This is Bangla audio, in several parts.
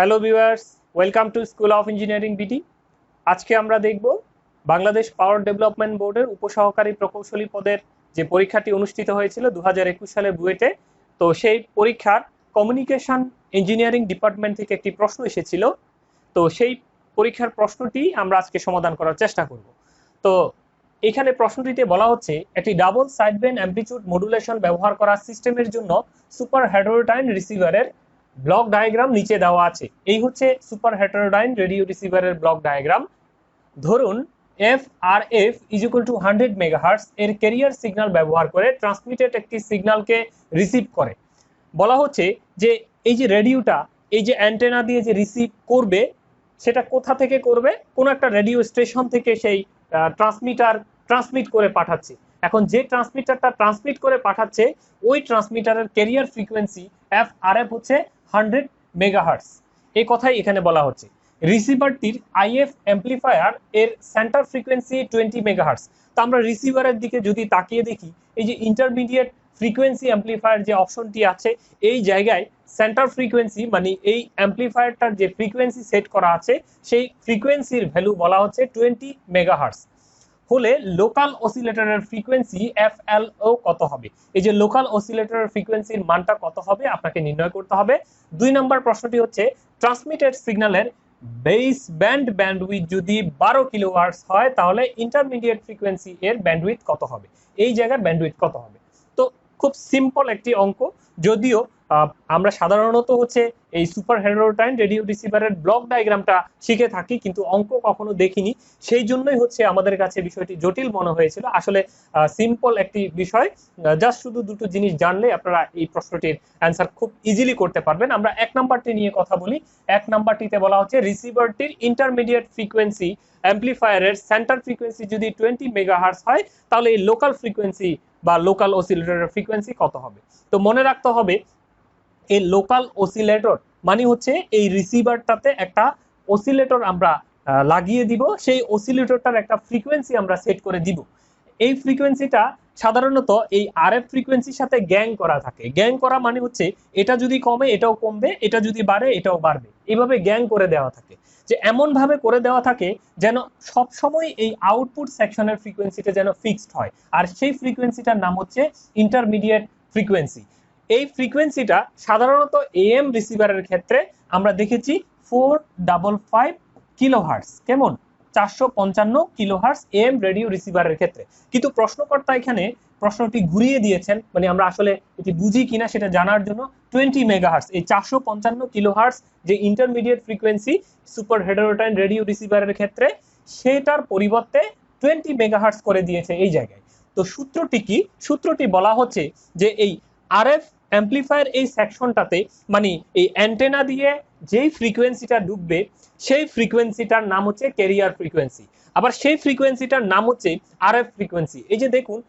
Hello viewers, welcome to school of engineering BD. আজকে আমরা দেখব বাংলাদেশ পাওয়ার ডেভেলপমেন্ট বোর্ডের উপসহকারী প্রকৌশলী পদের যে পরীক্ষাটি অনুষ্ঠিত হয়েছিল 2021 সালে বুয়েটে। তো সেই পরীক্ষার কমিউনিকেশন ইঞ্জিনিয়ারিং ডিপার্টমেন্ট থেকে একটি প্রশ্ন এসেছিল। তো সেই পরীক্ষার প্রশ্নটি আমরা আজকে সমাধান করার চেষ্টা করব। তো এখানে প্রশ্নটিতে বলা হচ্ছে একটি ডাবল সাইডব্যান্ড অ্যামপ্লিটিউড মডুলেশন ব্যবহার করা সিস্টেমের জন্য সুপার হেটেরোডাইন রিসিভারের ব্লক ডায়াগ্রাম নিচে দেওয়া আছে। এই হচ্ছে সুপার হেটেরোডাইন রেডিও রিসিভারের ব্লক ডায়াগ্রাম। ধরুন FRF is equal two 100 megahertz এর ক্যারিয়ার সিগন্যাল ব্যবহার করে ট্রান্সমিটেড একটি সিগন্যালকে রিসিভ করে। বলা হচ্ছে যে এই যে রেডিওটা, এই যে অ্যান্টেনা দিয়ে যে রিসিভ করবে, সেটা কোথা থেকে করবে? কোনো একটা রেডিও স্টেশন থেকে সেই ট্রান্সমিট করে পাঠাচ্ছে। এখন যে ট্রান্সমিটারটা ট্রান্সমিট করে পাঠাচ্ছে ওই ট্রান্সমিটারের ক্যারিয়ার ফ্রিকোয়েন্সি FRF হচ্ছে 100 মেগাহার্টজ। এই কথাই এখানে বলা হচ্ছে। রিসিভারটির IF অ্যাম্পলিফায়ার এর সেন্টার ফ্রিকোয়েন্সি 20 মেগাহার্টজ। তো আমরা রিসিভারের দিকে যদি তাকিয়ে দেখি, এই যে ইন্টারমিডিয়েট ফ্রিকোয়েন্সি অ্যাম্পলিফায়ার যে অপশনটি আছে, এই জায়গায় সেন্টার ফ্রিকোয়েন্সি মানে এই অ্যাম্পলিফায়ারটার যে ফ্রিকোয়েন্সি সেট করা আছে সেই ফ্রিকোয়েন্সির ভ্যালু বলা হচ্ছে 20 মেগাহার্টজ। হলে লোকাল অসিলেটরের ফ্রিকোয়েন্সি FLO কত হবে? এই যে লোকাল অসিলেটরের ফ্রিকোয়েন্সির মানটা কত হবে আপনাকে নির্ণয় করতে হবে। 2 নম্বর প্রশ্নটি হচ্ছে ট্রান্সমিটেড সিগন্যালের বেস ব্যান্ডউইথ যদি 12 কিলোহার্টজ হয় তাহলে ইন্টারমিডিয়েট ফ্রিকোয়েন্সি এর ব্যান্ডউইথ কত হবে? এই জায়গার ব্যান্ডউইথ কত হবে? তো খুব সিম্পল একটি অঙ্ক, যদিও আমরা সাধারণত হচ্ছে এই সুপার হেটেরোডাইন রেডিও রিসিভারের ব্লক ডায়াগ্রামটা শিখে থাকি, কিন্তু অঙ্ক কখনো দেখিনি। সেই জন্যই হচ্ছে আমাদের কাছে বিষয়টি জটিল মনে হয়েছিল। আসলে সিম্পল একটি বিষয়, জাস্ট শুধু দুটো জিনিস জানলে আপনারা এই প্রশ্নটির অ্যান্সার খুব ইজিলি করতে পারবেন। আমরা 1 নাম্বারটি নিয়ে কথা বলি। 1 নাম্বারটিতে বলা হচ্ছে রিসিভারটির ইন্টারমিডিয়েট ফ্রিকোয়েন্সি অ্যাম্পলিফায়ারের সেন্টার ফ্রিকোয়েন্সি যদি 20 মেগাহার্টজ হয় তাহলে এই লোকাল ফ্রিকোয়েন্সি বা লোকাল অসিলেটরের ফ্রিকোয়েন্সি কত হবে? তো মনে রাখতে হবে এই লোকাল অসিলেটর মানে হচ্ছে এই রিসিভারটাতে একটা অসিলেটর আমরা লাগিয়ে দিব, সেই অসিলেটরটার একটা ফ্রিকোয়েন্সি আমরা সেট করে দিব। এই ফ্রিকোয়েন্সিটা সাধারণত এই RF ফ্রিকোয়েন্সির সাথে গ্যাং করা থাকে। গ্যাং করা মানে হচ্ছে এটা যদি কমে এটাও কমবে, এটা যদি বাড়ে এটাও বাড়বে, এইভাবে গ্যাং করে দেওয়া থাকে। যে এমন ভাবে করে দেওয়া থাকে যেন সব সময় এই আউটপুট সেকশনের ফ্রিকোয়েন্সিটা যেন ফিক্সড হয়, আর সেই ফ্রিকোয়েন্সিটার নাম হচ্ছে ইন্টারমিডিয়েট ফ্রিকোয়েন্সি। এই ফ্রিকোয়েন্সিটা সাধারণত AM রিসিভারের ক্ষেত্রে আমরা দেখেছি 455 কিলোহার্টজ, কেমন 455 কিলোহার্টজ AM রেডিও রিসিভারের ক্ষেত্রে। কিন্তু প্রশ্নকর্তা এখানে প্রশ্নটি ঘুরিয়ে দিয়েছেন, মানে আমরা আসলে এটি বুঝি কিনা সেটা জানার জন্য 20 মেগাহার্টজ, এই 455 কিলোহার্টজ যে ইন্টারমিডিয়েট ফ্রিকোয়েন্সি সুপার হেটেরোডাইন রেডিও রিসিভারের ক্ষেত্রে, সেটার পরিবর্তে 20 মেগাহার্টজ করে দিয়েছে এই জায়গায়। তো সূত্রটি কি? সূত্রটি বলা হচ্ছে যে এই RF অ্যাম্পলিফায়ার এই সেকশনটাতে মানে এই অ্যান্টেনা দিয়ে যেই ফ্রিকোয়েন্সিটা ঢুকবে সেই ফ্রিকোয়েন্সিটার নাম হচ্ছে ক্যারিয়ার ফ্রিকোয়েন্সি, আবার সেই ফ্রিকোয়েন্সিটার নাম হচ্ছে RF ফ্রিকোয়েন্সি। এই যে দেখুন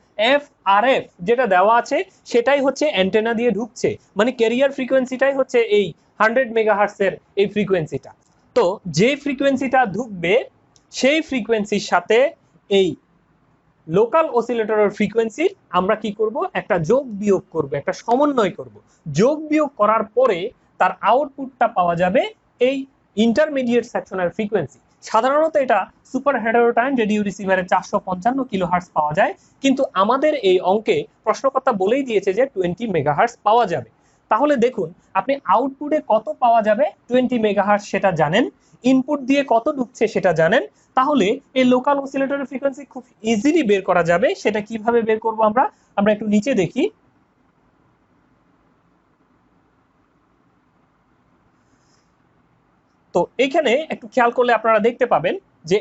FRF যেটা দেওয়া আছে সেটাই হচ্ছে অ্যান্টেনা দিয়ে ঢুকছে, মানে ক্যারিয়ার ফ্রিকোয়েন্সিটাই হচ্ছে এই 100 মেগাহার্টজের এই ফ্রিকোয়েন্সিটা। তো যে ফ্রিকোয়েন্সিটা ঢুকবে সেই ফ্রিকোয়েন্সির সাথে এই লোকাল অসিলেটরের ফ্রিকোয়েন্সি আমরা কি করব? একটা যোগ বিয়োগ করব, একটা সমন্বয় করব। যোগ বিয়োগ করার পরে তার আউটপুটটা পাওয়া যাবে এই ইন্টারমিডিয়েট সেকশনের ফ্রিকোয়েন্সি। সাধারণত এটা সুপার হেটেরোডাইন রেডিও রিসিভারে 455 কিলোহার্টজ পাওয়া যায়, কিন্তু আমাদের এই অঙ্কে প্রশ্নকর্তা বলেই দিয়েছে যে 20 মেগাহার্টজ পাওয়া যাবে। তাহলে দেখুন আপনি আউটপুটে কত পাওয়া যাবে 20 মেগাহার্টজ সেটা জানেন, ইনপুট দিয়ে কত ঢুকছে সেটা জানেন, তাহলে এই লোকাল অসিলেটরের ফ্রিকোয়েন্সি খুব ইজিলি বের করা যাবে। সেটা কিভাবে বের করব আমরা একটু নিচে দেখি। তো এখানে একটু খেয়াল করলে আপনারা দেখতে পাবেন যে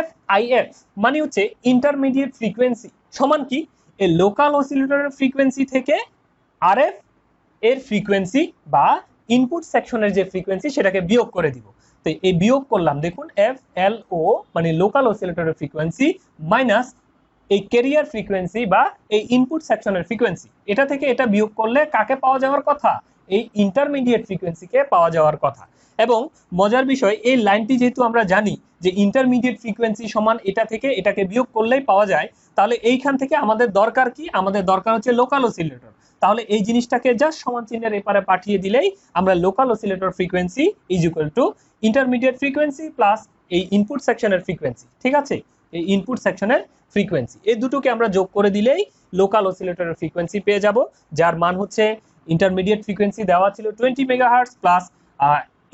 FIF মানে হচ্ছে ইন্টারমিডিয়েট ফ্রিকোয়েন্সি সমান কি এই লোকাল অসিলেটরের ফ্রিকোয়েন্সি থেকে RF এর ফ্রিকোয়েন্সি বা ইনপুট সেকশনের যে ফ্রিকোয়েন্সি সেটাকে বিয়োগ করে দিব। তো এই বিয়োগ করলাম, দেখুন FLO মানে লোকাল অসিলেটরের ফ্রিকোয়েন্সি মাইনাস এই ক্যারিয়ার ফ্রিকোয়েন্সি বা এই ইনপুট সেকশনের ফ্রিকোয়েন্সি, এটা থেকে এটা বিয়োগ করলে কাকে পাওয়া যাওয়ার কথা? এই ইন্টারমিডিয়েট ফ্রিকোয়েন্সিকে পাওয়া যাওয়ার কথা। এবং মজার বিষয়, এই লাইনটি যেহেতু আমরা জানি যে ইন্টারমিডিয়েট ফ্রিকোয়েন্সি সমান এটা থেকে এটাকে বিয়োগ করলেই পাওয়া যায়, তাহলে এইখান থেকে আমাদের দরকার কি? আমাদের দরকার হচ্ছে লোকাল অসিলেটর। তাহলে এই জিনিসটাকে জাস্ট সমান চিহ্নের এপারে পাঠিয়ে দিলেই আমরা local oscillator frequency is equal two intermediate frequency plus এই ইনপুট সেকশনের ফ্রিকোয়েন্সি, ঠিক আছে, এই ইনপুট সেকশনের ফ্রিকোয়েন্সি এই দুটোকে আমরা যোগ করে দিলেই লোকাল অসিলেটরের ফ্রিকোয়েন্সি পেয়ে যাব, যার মান হচ্ছে ইন্টারমিডিয়েট ফ্রিকোয়েন্সি দেওয়া ছিল 20 মেগাহার্টজ প্লাস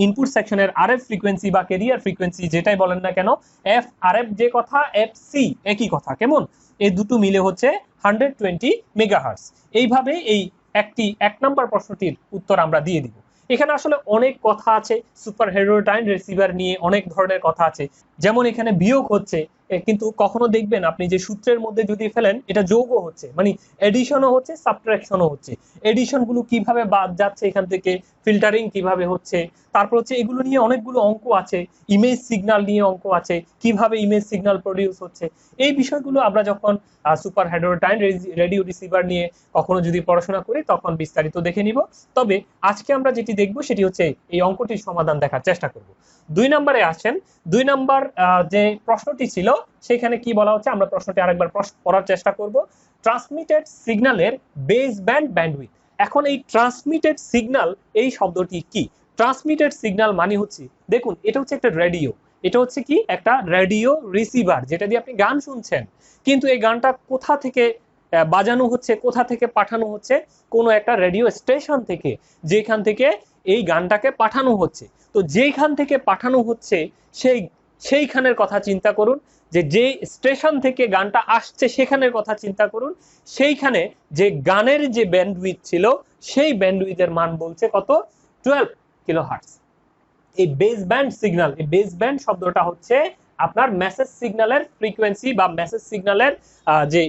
ইনপুট সেকশনের আরএফ ফ্রিকোয়েন্সি বা ক্যারিয়ার ফ্রিকোয়েন্সি যেটাই বলেন না কেন, এফ আরএফ যে কথা এফ সি একই কথা, কেমন, এই দুটো মিলে হচ্ছে 120 মেগাহার্টজ। এইভাবে এই এক নাম্বার প্রশ্নটির উত্তর আমরা দিয়ে দিব। এখানে আসলে অনেক কথা আছে, সুপার হেটেরোটাইন রিসিভার নিয়ে অনেক ধরনের কথা আছে, যেমন এখানে বিয়োগ হচ্ছে, কিন্তু কখনো দেখবেন আপনি যে সূত্রের মধ্যে যদি ফেলেন এটা যোগও হচ্ছে, মানে এডিশনও হচ্ছে সাবট্রাকশনও হচ্ছে, এডিশন গুলো কিভাবে বাদ যাচ্ছে এখান থেকে, ফিল্টারিং কিভাবে হচ্ছে, তারপর হচ্ছে এগুলো নিয়ে অনেকগুলো অঙ্ক আছে, ইমেজ সিগন্যাল নিয়ে অঙ্ক আছে, কিভাবে ইমেজ সিগন্যাল প্রডিউস হচ্ছে, এই বিষয়গুলো আমরা যখন সুপার হেটেরোটাইন রেডিও রিসিভার নিয়ে কখনো যদি পড়াশোনা করি তখন বিস্তারিত দেখে নিব। তবে আজকে আমরা যেটি দেখব সেটি হচ্ছে এই অঙ্কটির সমাধান দেখার চেষ্টা করব। 2 নম্বরে আসেন, 2 নম্বর যে প্রশ্নটি ছিল সেখানে কি বলা হচ্ছে, আমরা প্রশ্নটি আরেকবার পড়ার চেষ্টা করব। ট্রান্সমিটেড সিগন্যালের বেস ব্যান্ড ব্যান্ডউইথ। এখন এই ট্রান্সমিটেড সিগন্যাল এই শব্দটি কি? ট্রান্সমিটেড সিগন্যাল মানে হচ্ছে, দেখুন এটা হচ্ছে একটা রেডিও, এটা হচ্ছে কি একটা রেডিও রিসিভার যেটা দিয়ে আপনি গান শুনছেন, কিন্তু এই গানটা কোথা থেকে বাজানো হচ্ছে, কোথা থেকে পাঠানো হচ্ছে, কোনো একটা রেডিও স্টেশন থেকে, যেখান থেকে এই গানটাকে পাঠানো হচ্ছে। তো যেখান থেকে পাঠানো হচ্ছে সেইখানের কথা চিন্তা করুন, যে স্টেশন থেকে গানটা আসছে সেখানের কথা চিন্তা করুন, সেইখানে যে গানের যে ব্যান্ডউইথ ছিল সেই ব্যান্ডউইথের মান বলছে কত, 12 কিলোহার্টজ। এই বেস ব্যান্ড সিগন্যাল, এই বেস ব্যান্ড শব্দটা হচ্ছে আপনার মেসেজ সিগন্যালের ফ্রিকোয়েন্সি বা মেসেজ সিগন্যালের যে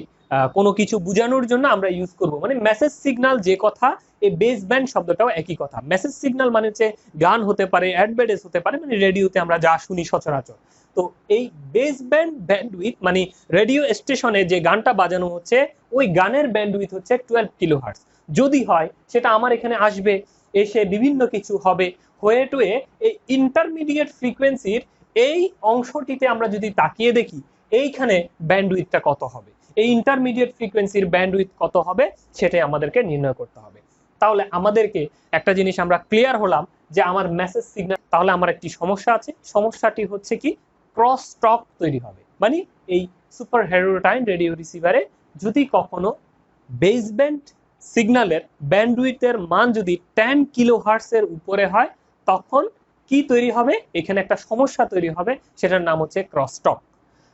কোনো কিছু বোঝানোর জন্য আমরা ইউজ করব, মানে মেসেজ সিগন্যাল যে কথা, এই বেস ব্যান্ড শব্দটাও একই কথা। মেসেজ সিগন্যাল মানে হচ্ছে গান হতে পারে, অ্যাডভার্টাইজ হতে পারে, মানে রেডিওতে আমরা যা শুনি সচরাচর। তো এই বেস ব্যান্ড ব্যান্ডউইথ মানে রেডিও স্টেশনে যে গানটা বাজানো হচ্ছে ওই গানের ব্যান্ডউইথ হচ্ছে 12 কিলোহার্টজ। যদি হয় সেটা আমার এখানে আসবে, এসে বিভিন্ন কিছু হবে, হয়ে টুয়ে এই ইন্টারমিডিয়েট ফ্রিকোয়েন্সির এই অংশটিতে আমরা যদি তাকিয়ে দেখি এইখানে ব্যান্ডউইথটা কত হবে, এই ইন্টারমিডিয়েট ফ্রিকোয়েন্সির ব্যান্ডউইথ কত হবে সেটাই আমাদেরকে নির্ণয় করতে হবে। তাহলে আমাদেরকে একটা জিনিস আমরা ক্লিয়ার হলাম যে আমার মেসেজ সিগন্যাল, তাহলে আমার একটি সমস্যা আছে, সমস্যাটি হচ্ছে কি ক্রস টক তৈরি হবে, মানে এই সুপার হেটেরোটাইন রেডিও রিসিভারে যদি কখনো বেস ব্যান্ড সিগন্যালের ব্যান্ডউইথের মান যদি 10 কিলোহার্টজ এর উপরে হয় তখন কি তৈরি হবে, এখানে একটা সমস্যা তৈরি হবে, সেটার নাম হচ্ছে ক্রস টক।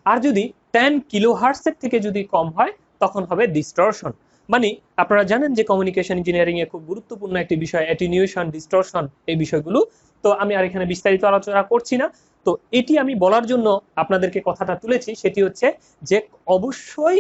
আর যদি 10 কিলোহার্টজ এর থেকে যদি কম হয় তখন হবে ডিস্টরশন। মানে আপনারা জানেন যে কমিউনিকেশন ইঞ্জিনিয়ারিং এ খুব গুরুত্বপূর্ণ একটি বিষয় অ্যাটেনিউয়েশন, ডিস্টরশন, এই বিষয়গুলো তো আমি আর এখানে বিস্তারিত আলোচনা করছি না। তো এটি আমি বলার জন্য আপনাদেরকে কথাটা তুলেছি, সেটি হচ্ছে যে অবশ্যই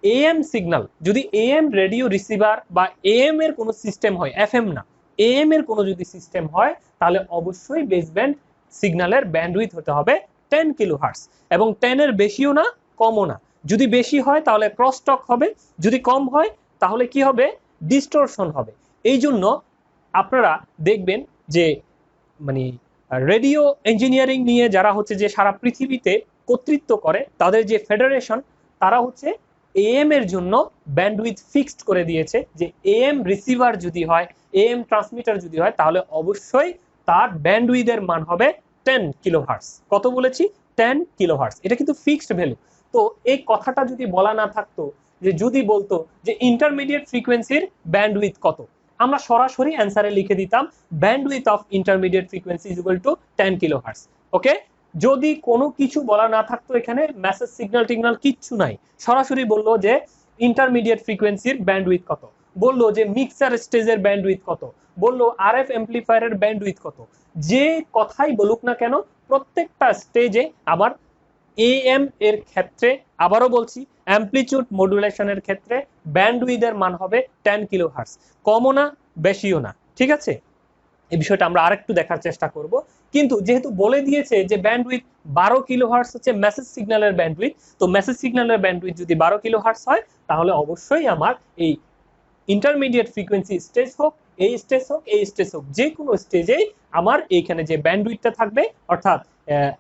এএম সিগন্যাল, যদি এএম রেডিও রিসিভার বা এএম এর কোনো সিস্টেম হয়, এফএম না, এএম এর কোনো যদি সিস্টেম হয় তাহলে অবশ্যই বেস ব্যান্ড সিগন্যালের ব্যান্ডউইথ হতে হবে 10 কিলোহার্টজ, এবং 10 এর বেশিও না কমও না। যদি বেশি হয় তাহলে ক্রস টক হবে, যদি কম হয় তাহলে কি হবে, ডিস্টরশন হবে। এই জন্য আপনারা দেখবেন যে মানে রেডিও ইঞ্জিনিয়ারিং নিয়ে যারা হচ্ছে যে সারা পৃথিবীতে কর্তৃত্ব করে তাদের যে ফেডারেশন, তারা হচ্ছে এএম এর জন্য ব্যান্ডউইথ ফিক্সড করে দিয়েছে যে এএম রিসিভার যদি হয়, এএম ট্রান্সমিটার যদি হয় তাহলে অবশ্যই তার ব্যান্ডউইথের মান হবে 10 কিলোহার্টজ। কত বলেছি, 10 কিলোহার্টজ, এটা কিন্তু ফিক্সড ভ্যালু। তো এই কথাটা যদি বলা না থাকতো, যে যদি বলতো যে ইন্টারমিডিয়েট ফ্রিকোয়েন্সির ব্যান্ডউইথ কত, আমরা সরাসরি অ্যান্সারে লিখে দিতাম bandwidth of intermediate frequency is equal to 10 kilohertz. Okay, যদি কোনো কিছু বলা না থাকতো, এখানে মেসেজ সিগন্যাল টিগন্যাল কিচ্ছু নাই, সরাসরি বললো যে ইন্টারমিডিয়েট ফ্রিকোয়েন্সির ব্যান্ডউইথ কত, বললো যে মিক্সার স্টেজের ব্যান্ডউইথ কত, বললো আরএফ অ্যাম্পলিফায়ারের ব্যান্ডউইথ কত, যে কথাই বলুক না কেন প্রত্যেকটা স্টেজে আবার এএম এর ক্ষেত্রে, আবারও বলছি অ্যাম্পলিটিউড মডুলেশনের ক্ষেত্রে ব্যান্ডউইথের মান হবে 10 কিলোহার্টজ, কমও না বেশিও না, ঠিক আছে। এই বিষয়টা আমরা আরেকটু দেখার চেষ্টা করব, কিন্তু যেহেতু বলে দিয়েছে যে ব্যান্ডউইথ 12 কিলোহার্টজ হচ্ছে মেসেজ সিগন্যালের ব্যান্ডউইথ, তো মেসেজ সিগন্যালের ব্যান্ডউইথ যদি 12 কিলোহার্টজ হয় তাহলে অবশ্যই আমার এই ইন্টারমিডিয়েট ফ্রিকোয়েন্সি স্টেজ হোক এই স্টেজ হোক এই স্টেজ হোক, যে কোনো স্টেজেই আমার এইখানে যে ব্যান্ডউইথটা থাকবে, অর্থাৎ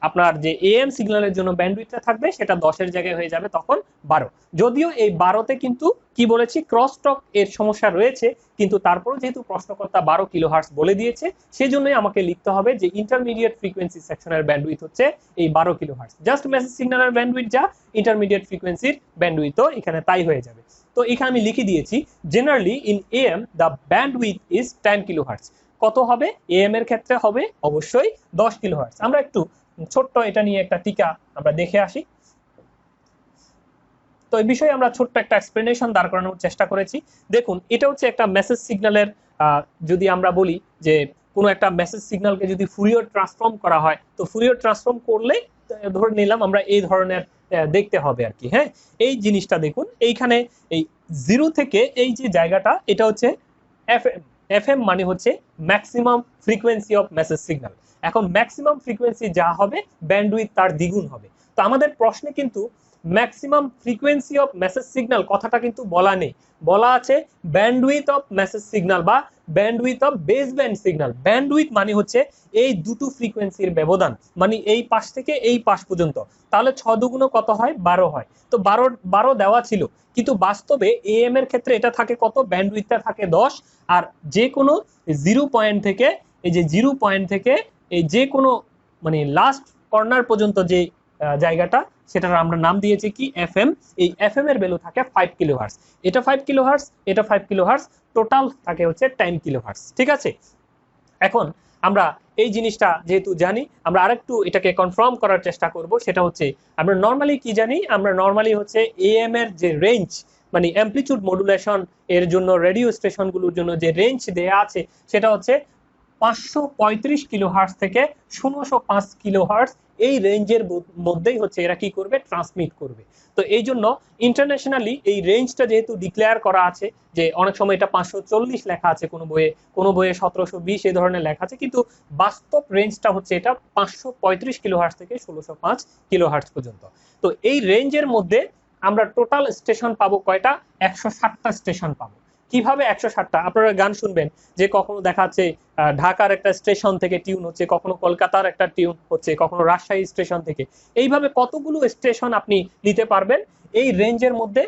আপনার যে এএম সিগন্যালের জন্য ব্যান্ডউইথটা থাকবে সেটা 10-এর জায়গায় হয়ে যাবে তখন 12। যদিও এই 12তে কিন্তু কি বলেছি, ক্রস টক এর সমস্যা রয়েছে, কিন্তু তারপরে যেহেতু প্রশ্নকর্তা 12 কিলোহার্টজ বলে দিয়েছে, সেই জন্যই আমাকে লিখতে হবে যে ইন্টারমিডিয়েট ফ্রিকোয়েন্সি সেকশনের ব্যান্ডউইথ হচ্ছে এই 12 কিলোহার্টজ। জাস্ট মেসেজ সিগন্যালের ব্যান্ডউইথ যা, ইন্টারমিডিয়েট ফ্রিকোয়েন্সির ব্যান্ডউইথও এখানে তাই হয়ে যাবে। তো এখানে আমি লিখে দিয়েছি generally in am the bandwidth is 10 kilohertz. কত হবে এএম এর ক্ষেত্রে? হবে অবশ্যই 10 কিলোহার্টজ। আমরা একটু ছোট্ট এটা নিয়ে একটা টিকা আমরা দেখে আসি। তো এই বিষয়ে আমরা ছোট্ট একটা এক্সপ্লেনেশন দাঁড় করানোর চেষ্টা করেছি। দেখুন, এটা হচ্ছে একটা মেসেজ সিগন্যালের, যদি আমরা বলি যে কোনো একটা মেসেজ সিগন্যালকে যদি ফুরিয়র ট্রান্সফর্ম করা হয়, তো ফুরিয়র ট্রান্সফর্ম করলে ধরে নিলাম আমরা এই ধরনের দেখতে হবে আর কি। হ্যাঁ, এই জিনিসটা দেখুন, এইখানে এই 0 থেকে এই যে জায়গাটা, এটা হচ্ছে এফএম। এফএম মানে হচ্ছে maximum frequency of message signal. এখন ম্যাক্সিমাম ফ্রিকোয়েন্সি যা হবে, ব্যান্ডউইথ তার দ্বিগুণ হবে। তো আমাদের প্রশ্নে কিন্তু maximum frequency of message signal কথাটা কিন্তু বলা নেই, বলা আছে ব্যান্ডউইথ অফ মেসেজ সিগন্যাল বা bandwidth of base band signal. Bandwidth মানে হচ্ছে এই দুটো ফ্রিকোয়েন্সির ব্যবধান, মানে এই পাশ থেকে এই পাশ পর্যন্ত। তাহলে 6 দুগুণ কত হয়? 12 হয়। তো 12 দেওয়া ছিল, কিন্তু বাস্তবে এএম এর ক্ষেত্রে এটা থাকে কত? ব্যান্ডউইথটা থাকে 10। আর যে কোনো 0 পয়েন্ট থেকে, এই যে 0 পয়েন্ট থেকে এই যে কোনো মানে লাস্ট কর্নার পর্যন্ত যে জায়গাটা, সেটার আমরা নাম দিয়েছি কি? এফএম। এই এফএম এর ভ্যালু থাকে 5 কিলোহার্টজ। এটা 5 কিলোহার্টজ, এটা 5 কিলোহার্টজ, টোটাল থাকে হচ্ছে 10 কিলোহার্টজ। ঠিক আছে, এখন আমরা এই জিনিসটা যেহেতু জানি, আমরা আরেকটু এটাকে কনফার্ম করার চেষ্টা করব। সেটা হচ্ছে আমরা নর্মালি কি জানি? আমরা নর্মালি হচ্ছে এএম এর যে রেঞ্জ, মানে অ্যামপ্লিটিউড মডুলেশন এর জন্য রেডিও স্টেশনগুলোর জন্য যে রেঞ্জ দেয়া আছে, সেটা হচ্ছে 535 কিলোহার্টজ থেকে 1605 কিলোহার্টজ। এই রেঞ্জের মধ্যেই হচ্ছে এরা কি করবে? ট্রান্সমিট করবে। তো এই জন্য ইন্টারন্যাশনালি এই রেঞ্জটা যেহেতু ডিক্লেয়ার করা আছে, যে অনেক সময় এটা 540 লেখা আছে কোনো বইয়ে, কোনো বইয়ে 1720 এই ধরনের লেখা আছে, কিন্তু বাস্তব রেঞ্জটা হচ্ছে এটা 535 কিলোহার্টজ থেকে 1605 কিলোহার্টজ পর্যন্ত। তো এই রেঞ্জের মধ্যে আমরা টোটাল স্টেশন পাবো কয়টা? 160টা স্টেশন পাবো। কিভাবে 160টা? আপনারা গান শুনবেন যে কখনো দেখা যাচ্ছে ঢাকার একটা স্টেশন থেকে টিউন হচ্ছে, কখনো কলকাতার একটা টিউন হচ্ছে, কখনো রাজশাহী স্টেশন থেকে। এইভাবে কতগুলো স্টেশন আপনি নিতে পারবেন এই রেঞ্জের মধ্যে?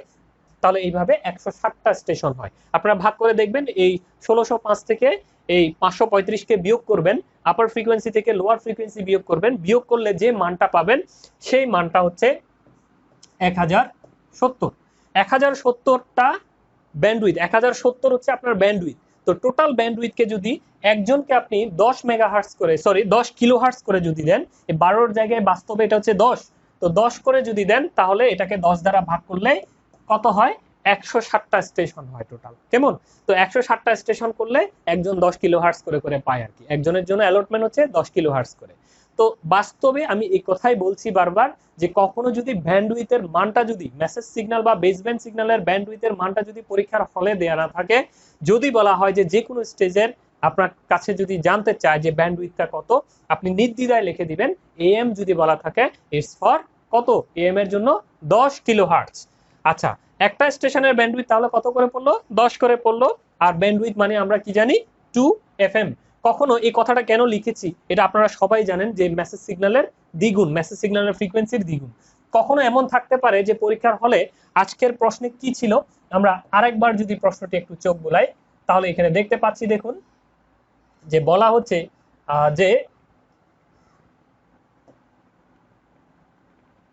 তাহলে এইভাবে 160টা স্টেশন হয়। আপনারা ভাগ করে দেখবেন, এই 1605 থেকে এই 535কে বিয়োগ করবেন, আপার ফ্রিকোয়েন্সি থেকে লোয়ার ফ্রিকোয়েন্সি বিয়োগ করবেন, বিয়োগ করলে যে মানটা পাবেন সেই মানটা হচ্ছে 1070। 1070টা ব্যান্ডউইথ, 1070 হচ্ছে আপনার ব্যান্ডউইথ। তো টোটাল ব্যান্ডউইথকে যদি একজনকে আপনি 10 মেগাহার্টজ করে, সরি 10 কিলোহার্টজ করে যদি দেন, এই 12-এর জায়গায় বাস্তবে এটা হচ্ছে 10, তো 10 করে যদি দেন, তাহলে এটাকে 10 দ্বারা ভাগ করলে কত হয়? 160টা স্টেশন হয় টোটাল। কেমন? তো 160টা স্টেশন করলে একজন 10 কিলোহার্টজ করে করে পায় আর কি। একজনের জন্য অ্যালটমেন্ট হচ্ছে 10 কিলোহার্টজ করে। তো বাস্তবে আমি এই কথাই বলছি বারবার, যে কখনো যদি ব্যান্ডউইথের মানটা, যদি মেসেজ সিগন্যাল বা বেসব্যান্ড সিগন্যালের ব্যান্ডউইথের মানটা যদি পরীক্ষার হলে দেয়া না থাকে, যদি বলা হয় যে কোনো স্টেজের আপনার কাছে যদি জানতে চায় যে ব্যান্ডউইথটা কত, আপনি নির্দ্বিধায় লিখে দিবেন এএম। যদি বলা থাকে ইটস ফর কত? এএম এর জন্য 10 কিলোহার্টজ। আচ্ছা, একটা স্টেশনের ব্যান্ডউইথ তাহলে কত করে পড়লো? 10 করে পড়লো। আর ব্যান্ডউইথ মানে আমরা কি জানি? 2 এফএম। কখনো এই কথাটা কেন লিখেছি এটা আপনারা সবাই জানেন, যে মেসেজ সিগন্যালের দ্বিগুণ, মেসেজ সিগন্যালের ফ্রিকোয়েন্সির দ্বিগুণ। কখনো এমন থাকতে পারে যে পরীক্ষার হলে আজকের প্রশ্নে কি ছিল, আমরা আরেকবার যদি প্রশ্নটি একটু চোখ বোলাই, তাহলে এখানে দেখতে পাচ্ছি, দেখুন যে বলা হচ্ছে যে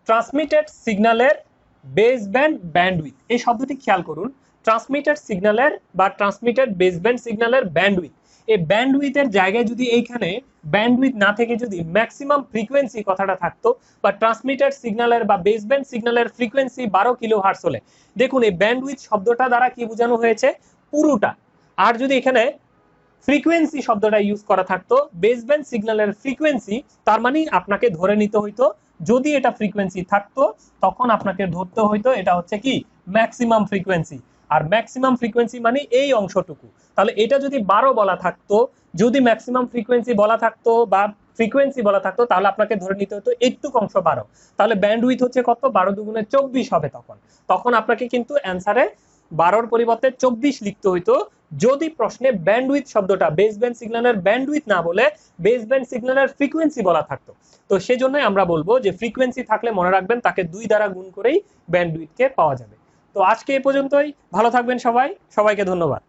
ট্রান্সমিটেড সিগন্যালের বেস ব্যান্ড ব্যান্ডউইথ, এই শব্দটি খেয়াল করুন। ট্রান্সমিটেড সিগন্যালের বা ট্রান্সমিটেড বেস ব্যান্ড সিগন্যালের ব্যান্ডউইথ, এই ব্যান্ডউইথের জায়গায় যদি এইখানে ব্যান্ডউইথ না থেকে যদি ম্যাক্সিমাম ফ্রিকোয়েন্সি কথাটা থাকতো, বা ট্রান্সমিটেড সিগন্যালের বা বেস ব্যান্ড সিগন্যালের ফ্রিকোয়েন্সি 12 কিলোহার্টজ হলে, দেখুন এই ব্যান্ডউইথ শব্দটা দ্বারা কি বোঝানো হয়েছে? পুরোটা। আর যদি এখানে ফ্রিকোয়েন্সি শব্দটা ইউজ করা থাকতো, বেস ব্যান্ড সিগন্যালের ফ্রিকোয়েন্সি, তার মানে আপনাকে ধরে নিতে হইতো, যদি এটা ফ্রিকোয়েন্সি থাকতো তখন আপনাকে ধরতে হইতো এটা হচ্ছে কি? Maximum frequency. আর ম্যাক্সিমাম ফ্রিকোয়েন্সি মানে এই অংশটুকু। তাহলে এটা যদি 12 বলা থাকতো, যদি ম্যাক্সিমাম ফ্রিকোয়েন্সি বলা থাকতো বা ফ্রিকোয়েন্সি বলা থাকতো, তাহলে আপনাকে ধরে নিতে হতো এইটুক অংশ 12। তাহলে ব্যান্ডউইথ হচ্ছে কত? 12 দুগুণে 24 হবে। তখন আপনাকে কিন্তু অ্যান্সারে 12-র পরিবর্তে 24 লিখতে হইতো, যদি প্রশ্নে ব্যান্ডউইথ শব্দটা বেস ব্যান্ড সিগন্যালের ব্যান্ডউইথ না বলে বেস ব্যান্ড সিগন্যালের ফ্রিকোয়েন্সি বলা থাকতো, তো সেজন্যই আমরা বলবো যে ফ্রিকোয়েন্সি থাকলে মনে রাখবেন তাকে 2 দ্বারা গুণ করেই ব্যান্ডউইথকে পাওয়া যাবে। তো আজকে এ পর্যন্তই, ভালো থাকবেন সবাই, সবাইকে ধন্যবাদ।